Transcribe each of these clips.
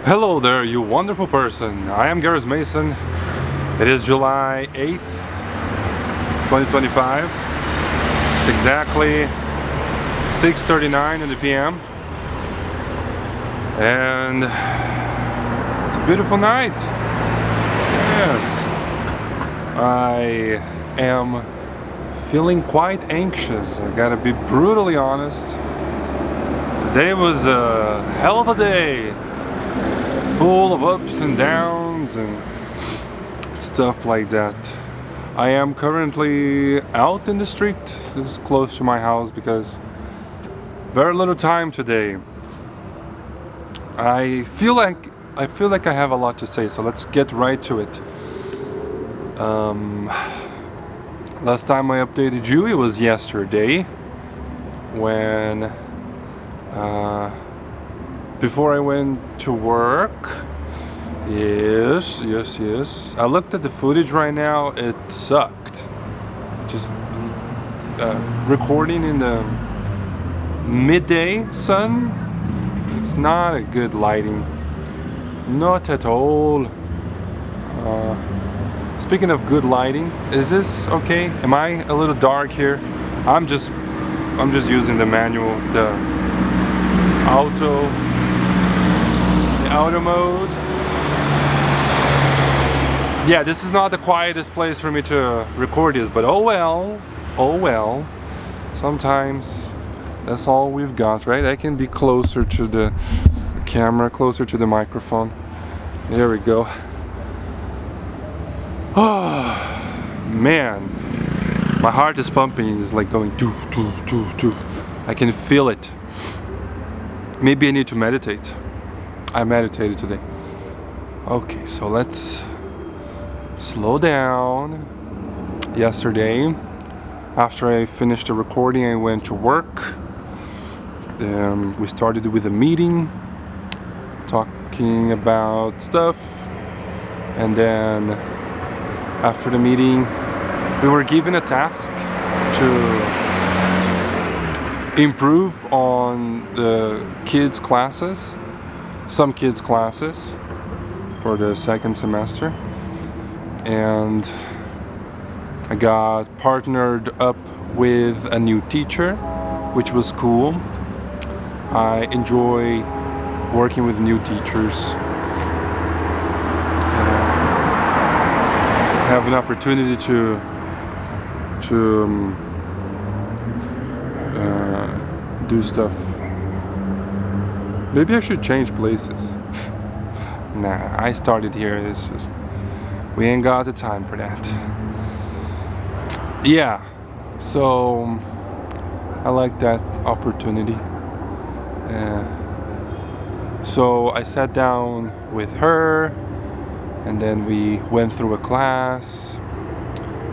Hello there, you wonderful person. I am Garrus Mason. It is July 8th, 2025. It's exactly 6:39 in the PM. And it's a beautiful night. Yes. I am feeling quite anxious. I gotta be brutally honest. Today was a hell of a day. Full of ups and downs and stuff like that. I am currently out in the street, just close to my house, because very little time today. I feel like I have a lot to say, so let's get right to it. Last time I updated you, it was yesterday, when before I went to work. Yes. I looked at the footage right now. It sucked. Just recording in the midday sun. It's not a good lighting. Not at all. Speaking of good lighting, is this okay? Am I a little dark here? I'm just using the manual, the auto mode. Yeah, this is not the quietest place for me to record this, but oh well. Sometimes that's all we've got, right? I can be closer to the camera, closer to the microphone. There we go. Oh man, my heart is pumping. It's like going doo. I can feel it. Maybe I need to meditate. I meditated today. Okay, so let's slow down. Yesterday, after I finished the recording, I went to work. We started with a meeting, talking about stuff, and then after the meeting, we were given a task to improve on the kids' classes. Some kids' classes for the second semester, and I got partnered up with a new teacher, which was cool. I enjoy working with new teachers. Have an opportunity to do stuff. Maybe I should change places. Nah, I started here. It's just we ain't got the time for that. Yeah, so I like that opportunity. So I sat down with her, and then we went through a class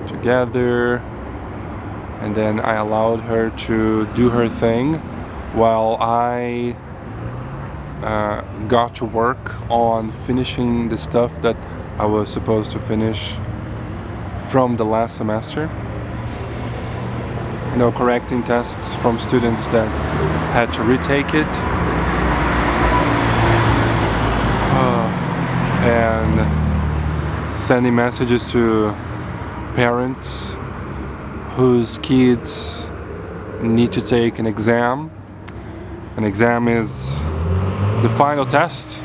together, and then I allowed her to do her thing while I got to work on finishing the stuff that I was supposed to finish from the last semester. You know, correcting tests from students that had to retake it. And sending messages to parents whose kids need to take an exam. An exam is the final test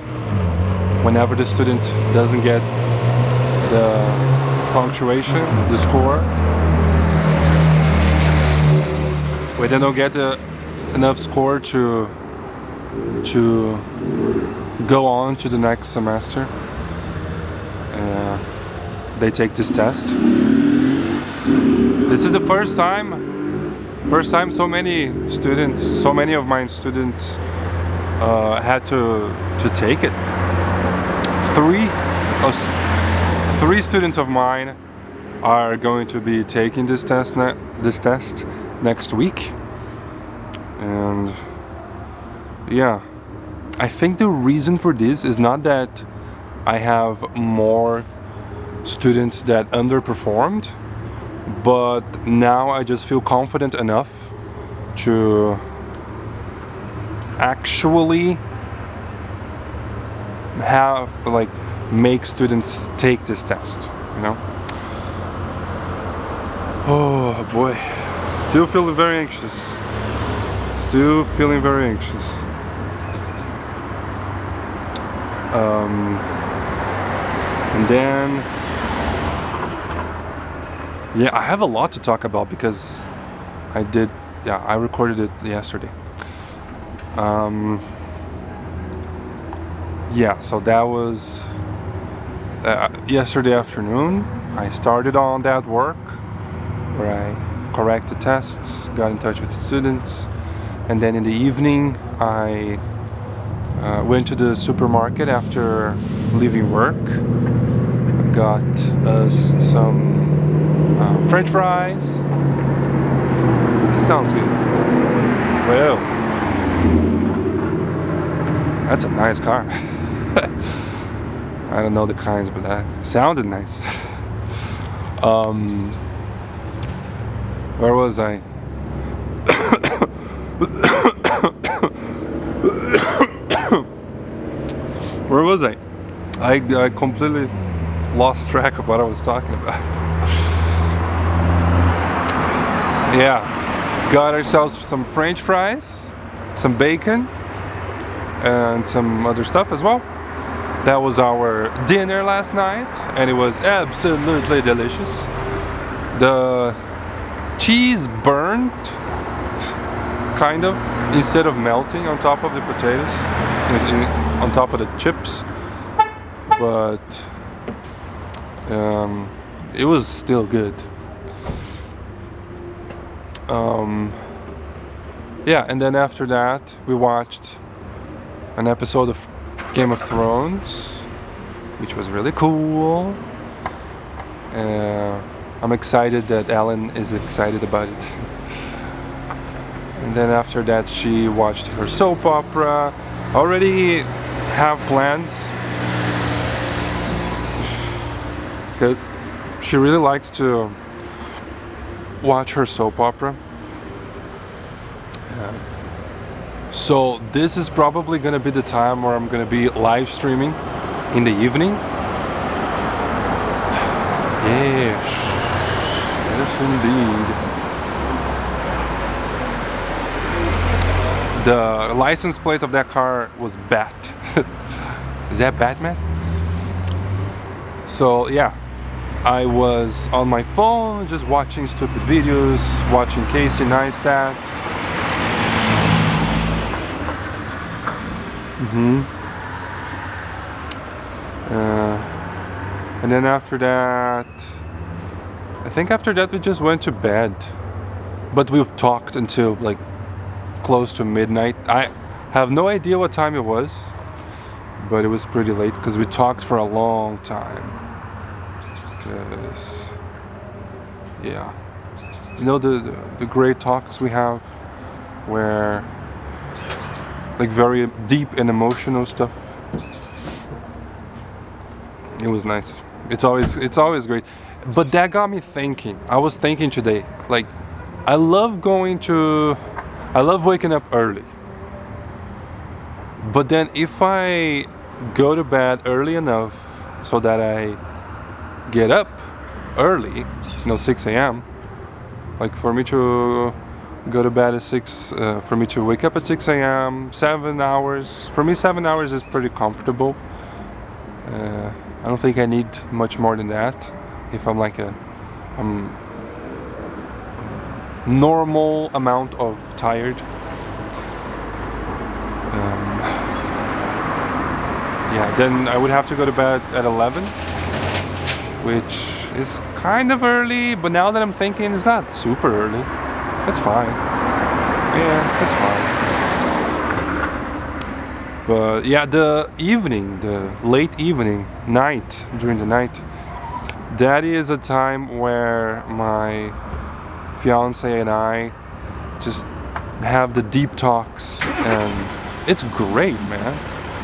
whenever the student doesn't get the punctuation, the score. When they don't get enough score to go on to the next semester, they take this test. This is the first time so many of my students had to take it. Three students of mine are going to be taking this test next week, and yeah, I think the reason for this is not that I have more students that underperformed, but now I just feel confident enough to actually make students take this test, you know. Oh boy, still feeling very anxious. Still feeling very anxious. And then, yeah, I have a lot to talk about because I recorded it yesterday. Yeah, so that was yesterday afternoon. I started on that work where I corrected tests, got in touch with students, and then in the evening I went to the supermarket after leaving work. Got us some French fries. That sounds good. Well, that's a nice car. I don't know the kinds, but that sounded nice. Where was I? Where was I? I completely lost track of what I was talking about. Yeah, got ourselves some French fries, some bacon, and some other stuff as well. That was our dinner last night, and it was absolutely delicious. The cheese burnt, kind of, instead of melting on top of the potatoes, on top of the chips, but it was still good. Yeah, and then after that we watched an episode of Game of Thrones, which was really cool. I'm excited that Ellen is excited about it. And then after that she watched her soap opera. Already have plans because she really likes to watch her soap opera. So this is probably gonna be the time where I'm gonna be live streaming in the evening. Yeah, yes indeed. The license plate of that car was Bat. Is that Batman? So yeah, I was on my phone just watching stupid videos, watching Casey Neistat. And then after that, I think after that we just went to bed. But we talked until like close to midnight. I have no idea what time it was, but it was pretty late because we talked for a long time. Because, yeah, you know the great talks we have, where like very deep and emotional stuff. It was nice. It's always great. But that got me thinking. I was thinking today, like, I love waking up early. But then if I go to bed early enough so that I get up early, 6 a.m. Like for me to go to bed at 6, for me to wake up at 6 a.m., 7 hours. For me, 7 hours is pretty comfortable. I don't think I need much more than that. If I'm like a normal amount of tired. Yeah, then I would have to go to bed at 11, which is kind of early, but now that I'm thinking, it's not super early. It's fine. Yeah, it's fine. But yeah, the late evening, during the night, that is a time where my fiancée and I just have the deep talks, and it's great, man.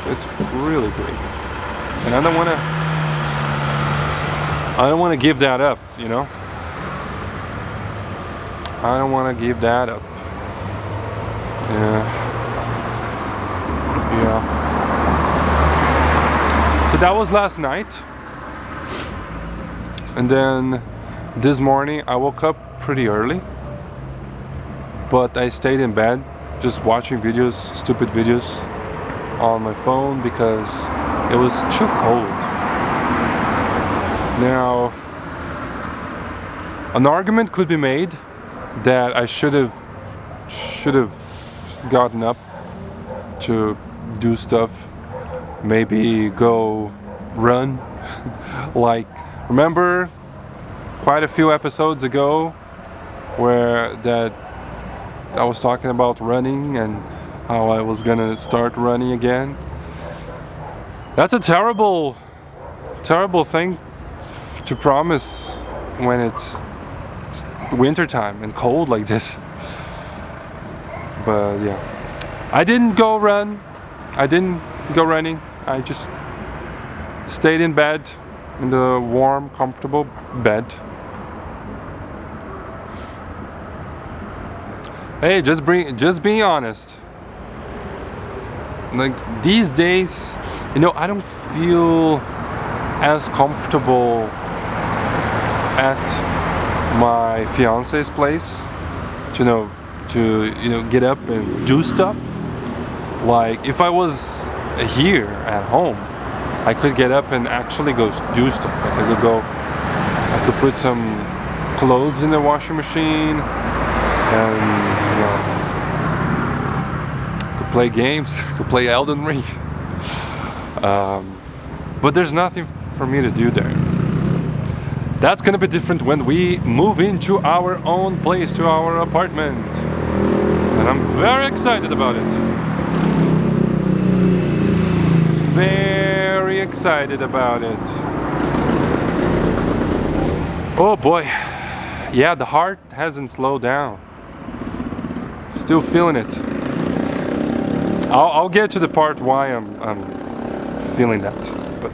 It's really great. And I don't want to give that up, I don't want to give that up. Yeah. that was last night. And then this morning I woke up pretty early, but I stayed in bed just watching videos, stupid videos on my phone because it was too cold. Now, an argument could be made that I should have gotten up to do stuff, maybe go run. Like, remember quite a few episodes ago where that I was talking about running and how I was gonna start running again. That's a terrible thing to promise when it's winter time and cold like this. But yeah, I didn't go running. I just stayed in bed, in the warm, comfortable bed. Hey, just being honest. Like these days, you know, I don't feel as comfortable at my fiance's place to get up and do stuff. Like if I was here at home, I could get up and actually go do stuff. Like I could put some clothes in the washing machine and could play games, could play Elden Ring. But there's nothing for me to do there. That's gonna be different when we move into our own place, to our apartment. And I'm very excited about it. Very excited about it. Oh boy. Yeah, the heart hasn't slowed down. Still feeling it. I'll get to the part why I'm feeling that, but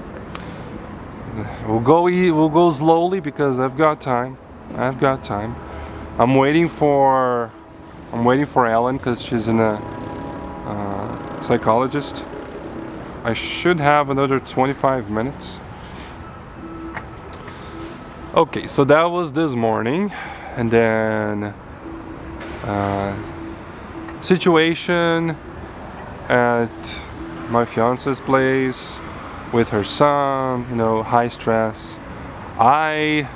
we'll go slowly because I've got time. I'm waiting for Ellen because she's in a psychologist. I should have another 25 minutes. Okay, so that was this morning, and then situation at my fiance's place with her son, high stress. I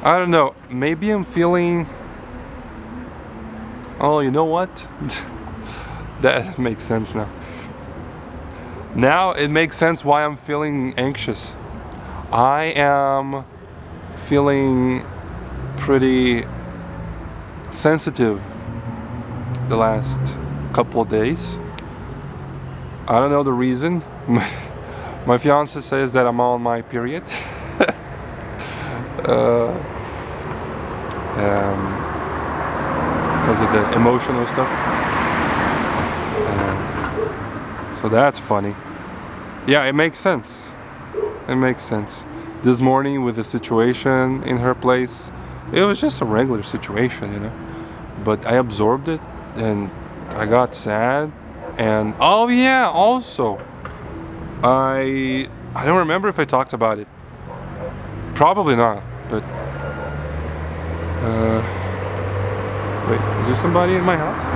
don't know, maybe I'm feeling, oh, you know what? That makes sense now. Now it makes sense why I'm feeling anxious. I am feeling pretty sensitive the last couple of days. I don't know the reason. My fiance says that I'm on my period. Because of the emotional stuff. So that's funny. Yeah, it makes sense. This morning with the situation in her place, it was just a regular situation, but I absorbed it and I got sad. And oh yeah, also I don't remember if I talked about it. Probably not, but wait, is there somebody in my house?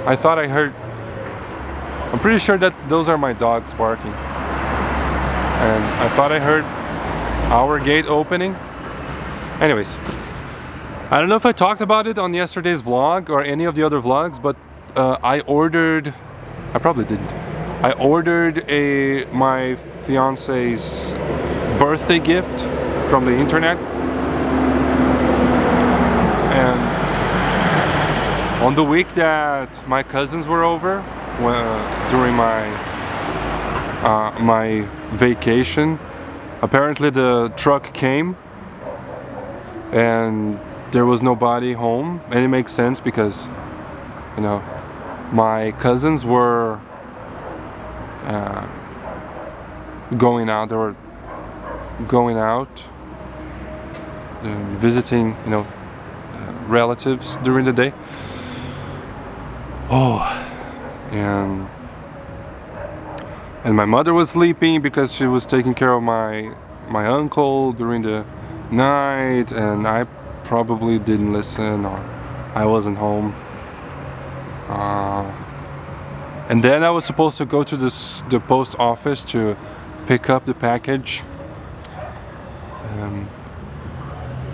I thought I heard, I'm pretty sure that those are my dogs barking. And I thought I heard our gate opening. Anyways, I don't know if I talked about it on yesterday's vlog or any of the other vlogs, but I probably didn't. I ordered my fiance's birthday gift from the internet. And on the week that my cousins were over, during my vacation, apparently the truck came and there was nobody home, and it makes sense because my cousins were going out. They were going out visiting, relatives during the day. Oh, and my mother was sleeping because she was taking care of my uncle during the night, and I probably didn't listen, or I wasn't home. And then I was supposed to go to the post office to pick up the package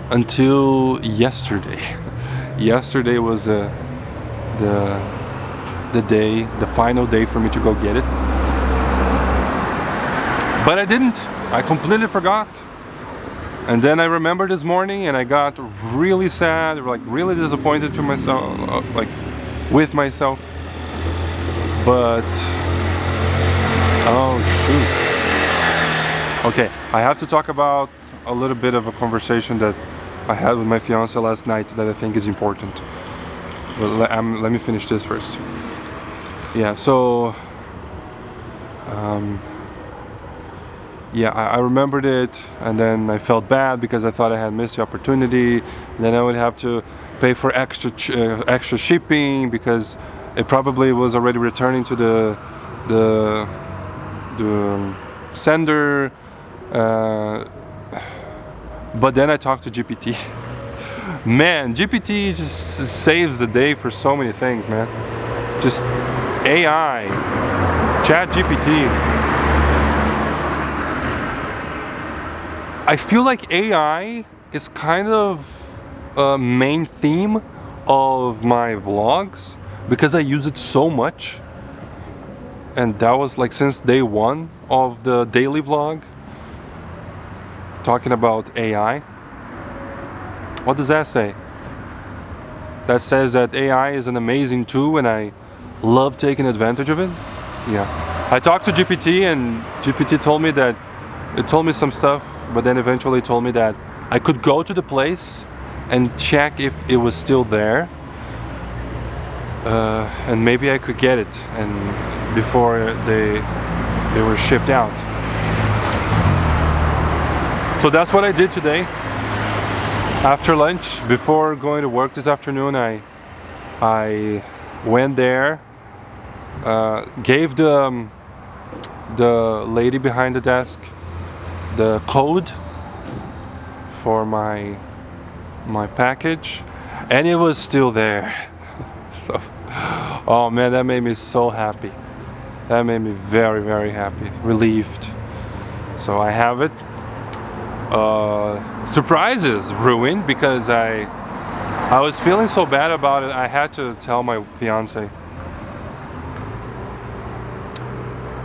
until yesterday. Yesterday was the day, the final day for me to go get it. But I didn't. I completely forgot. And then I remembered this morning, and I got really sad, like really disappointed to myself, with myself. But oh shoot. Okay, I have to talk about a little bit of a conversation that I had with my fiancée last night that I think is important. But let me finish this first. Yeah, so I remembered it, and then I felt bad because I thought I had missed the opportunity. And then I would have to pay for extra shipping because it probably was already returning to the sender. But then I talked to GPT. Man, GPT just saves the day for so many things, man. Just AI, Chat GPT. I feel like AI is kind of a main theme of my vlogs because I use it so much, and that was like since day one of the daily vlog, talking about AI. What does that say? That says that AI is an amazing tool and I love taking advantage of it? Yeah. I talked to GPT, and GPT told me that it told me some stuff, but then eventually told me that I could go to the place and check if it was still there, and maybe I could get it and before they were shipped out. So that's what I did today. After lunch, before going to work this afternoon, I went there, gave the lady behind the desk the code for my package, and it was still there. So, oh man, that made me so happy. That made me very, very happy, relieved. So I have it. Surprises ruined because I was feeling so bad about it. I had to tell my fiancée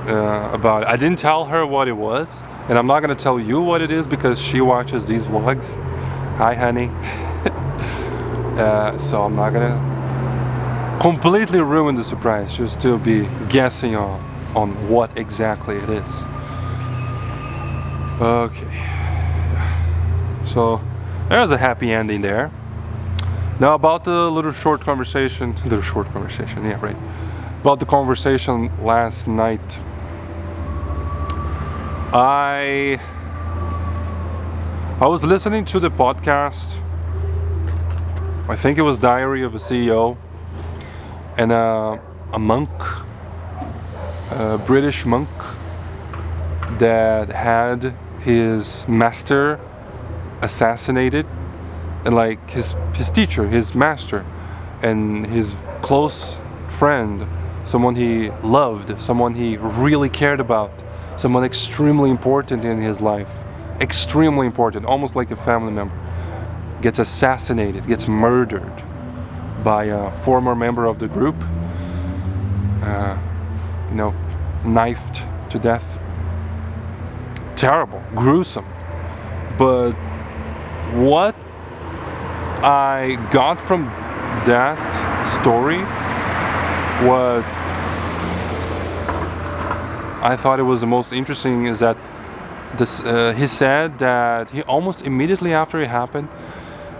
about it. I didn't tell her what it was, and I'm not gonna tell you what it is because she watches these vlogs. Hi, honey. So I'm not gonna completely ruin the surprise. She'll still be guessing on what exactly it is. Okay. So there's a happy ending there. Now about the little short conversation, yeah, right. About the conversation last night. I was listening to the podcast. I think it was Diary of a CEO, and a monk, a British monk that had his master assassinated, and like his teacher, his master, and his close friend, someone he loved, someone he really cared about, someone extremely important in his life, extremely important, almost like a family member, gets assassinated, gets murdered by a former member of the group, knifed to death. Terrible, gruesome. But what I got from that story, what I thought it was the most interesting, is that he said that he almost immediately after it happened,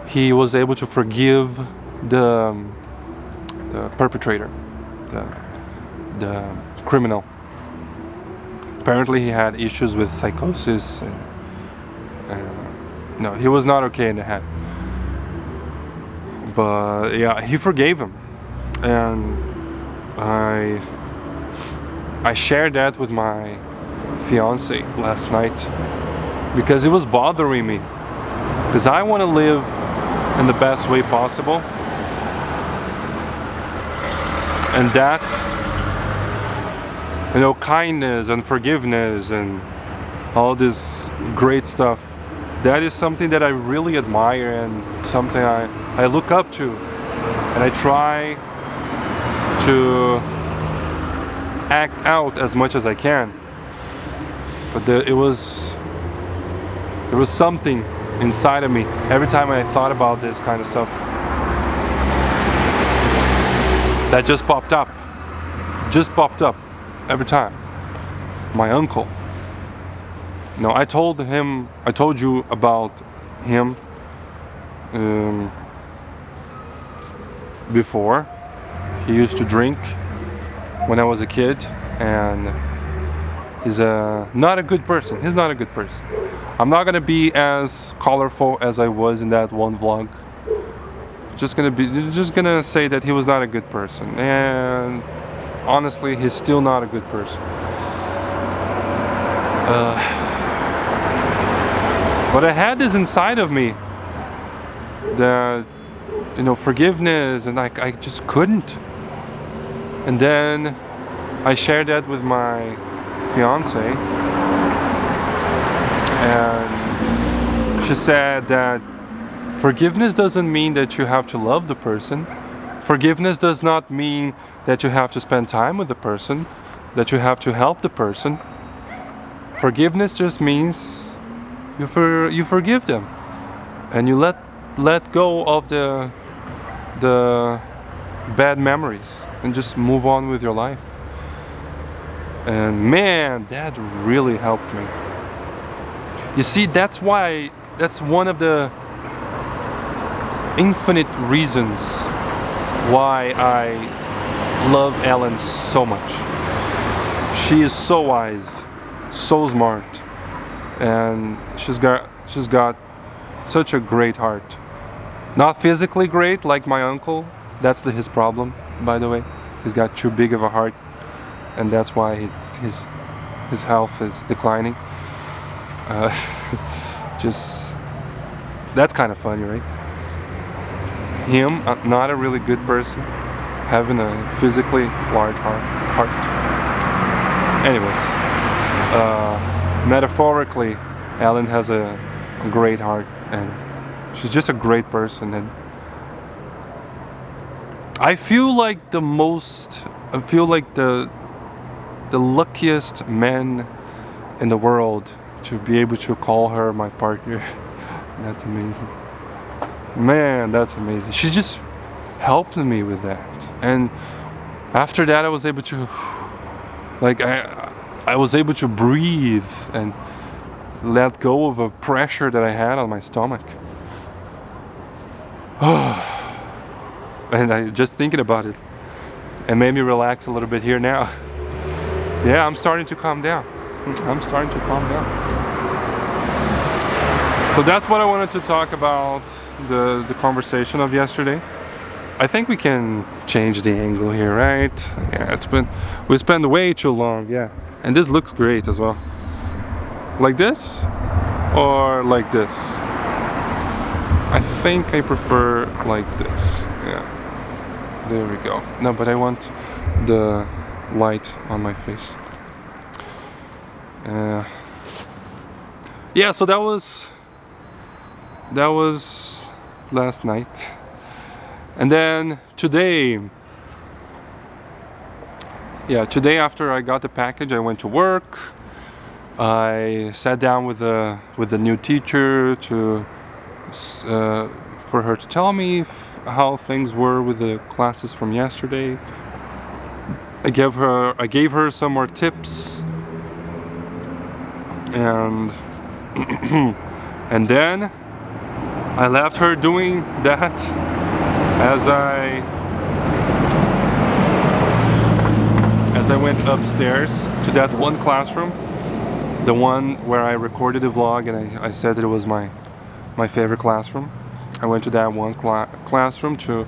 he was able to forgive the perpetrator, the criminal. Apparently he had issues with psychosis, No, he was not okay in the head. But yeah, he forgave him, and I shared that with my fiancée last night because it was bothering me. Because I want to live in the best way possible, and that, you know, kindness and forgiveness and all this great stuff, that is something that I really admire and something I look up to, and I try to act out as much as I can. But there was something inside of me every time I thought about this kind of stuff that just popped up every time. My uncle. No, I told you about him before. He used to drink when I was a kid, and he's not a good person. He's not a good person. I'm not gonna be as colorful as I was in that one vlog. Just gonna say that he was not a good person, and honestly, he's still not a good person. But I had this inside of me, that, you know, forgiveness, and I just couldn't. And then I shared that with my fiancée, and she said that forgiveness doesn't mean that you have to love the person. Forgiveness does not mean that you have to spend time with the person, that you have to help the person. Forgiveness just means you forgive them, and you let go of the bad memories and just move on with your life. And man, that really helped me. You see, that's one of the infinite reasons why I love Ellen so much. She is so wise, so smart, and she's got such a great heart. Not physically great like my uncle. That's his problem, by the way. He's got too big of a heart, and that's why his health is declining. Just, that's kind of funny, right? Him, not a really good person, having a physically large heart. Anyways, metaphorically, Ellen has a great heart, and she's just a great person, and I feel like the luckiest man in the world to be able to call her my partner. That's amazing. Man, that's amazing. She just helped me with that. And after that I was able to, like, I was able to breathe and let go of a pressure that I had on my stomach. And I just thinking about it, it made me relax a little bit here now. Yeah, I'm starting to calm down. So that's what I wanted to talk about, the conversation of yesterday. I think we can change the angle here, right? Yeah, we spent way too long, yeah. And this looks great as well. Like this or like this? I think I prefer like this. Yeah. There we go. No, but I want the light on my face. Yeah, so that was last night. And then today after I got the package, I went to work. I sat down with the new teacher for her to tell me how things were with the classes from yesterday. I gave her some more tips, and and then I left her doing that as I went upstairs to that one classroom, the one where I recorded the vlog, and I said that it was my my favorite classroom. I went to that one classroom to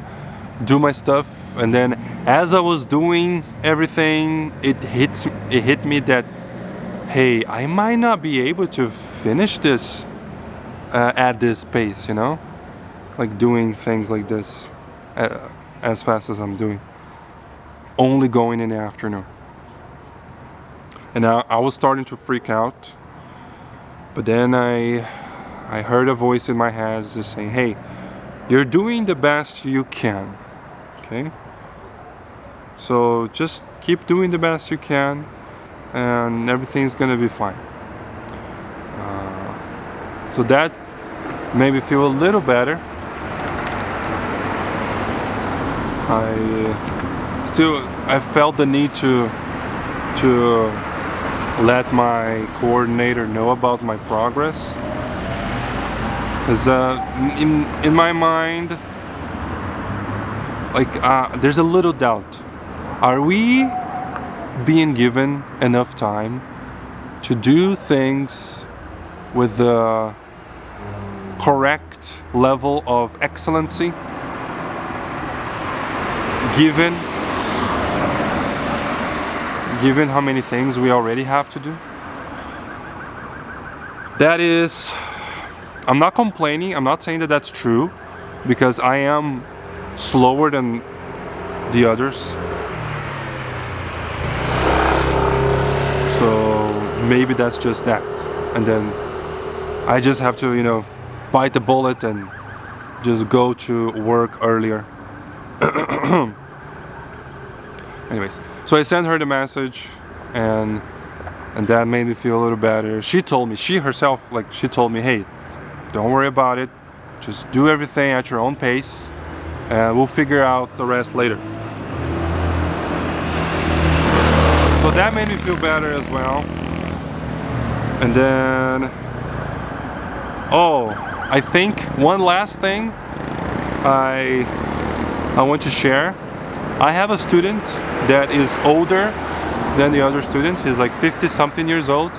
do my stuff, and then as I was doing everything, it hit me that, hey, I might not be able to finish this at this pace, you know, like doing things like this as fast as I'm doing, only going in the afternoon. And I was starting to freak out, but then I heard a voice in my head just saying, hey, you're doing the best you can, okay? So just keep doing the best you can, and everything's gonna be fine. So that made me feel a little better. I felt the need to let my coordinator know about my progress, because in my mind, like there's a little doubt. Are we being given enough time to do things with the correct level of excellency, given how many things we already have to do? That is, I'm not complaining, I'm not saying that that's true, because I am slower than the others. So maybe that's just that. And then I just have to, you know, bite the bullet and just go to work earlier. Anyways, so I sent her the message, and that made me feel a little better. She told me, she herself, like, she told me, hey, don't worry about it, just do everything at your own pace, and we'll figure out the rest later. So that made me feel better as well. And then, oh, I think one last thing I want to share. I have a student that is older than the other students. He's like 50 something years old,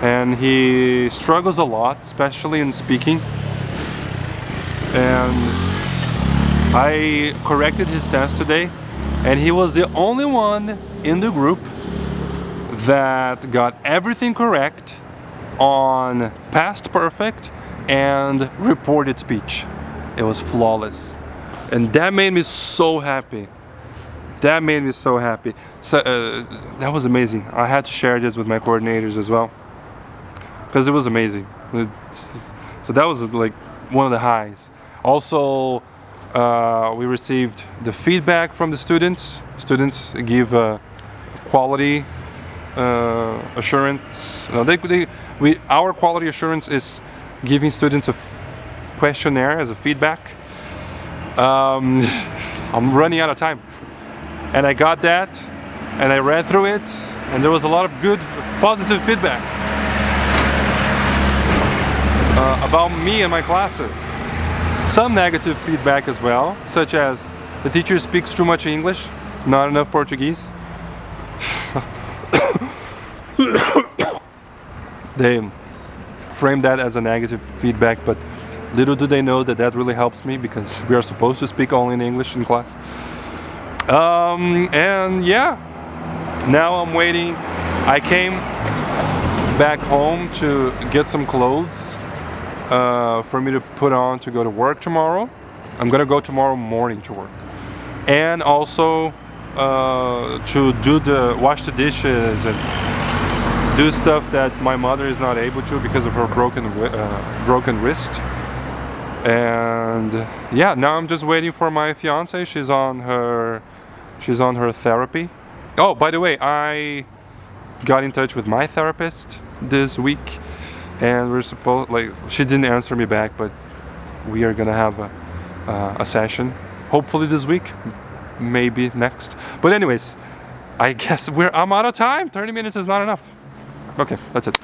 and he struggles a lot, especially in speaking. And I corrected his test today, and he was the only one in the group that got everything correct on past perfect and reported speech. It was flawless, and that made me so happy. That made me so happy. So that was amazing. I had to share this with my coordinators as well, because it was amazing. So that was like one of the highs. Also, we received the feedback from the students. Students give quality assurance. Our quality assurance is giving students a questionnaire as a feedback. I'm running out of time. And I got that, and I read through it, and there was a lot of good, positive feedback about me and my classes. Some negative feedback as well, such as the teacher speaks too much English, not enough Portuguese. They frame that as a negative feedback, but little do they know that that really helps me, because we are supposed to speak only in English in class. And yeah, now I'm waiting. I came back home to get some clothes for me to put on to go to work tomorrow. I'm gonna go tomorrow morning to work, and also to wash the dishes and do stuff that my mother is not able to because of her broken wrist. And yeah, now I'm just waiting for my fiancée. She's on her therapy. Oh, by the way, I got in touch with my therapist this week, and she didn't answer me back, but we are gonna have a session, hopefully this week, maybe next. But anyways, I guess I'm out of time. 30 minutes is not enough. Okay, that's it.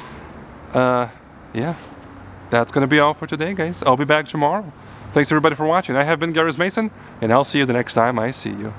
Yeah, that's gonna be all for today, guys. I'll be back tomorrow. Thanks everybody for watching. I have been Garrus Mason, and I'll see you the next time I see you.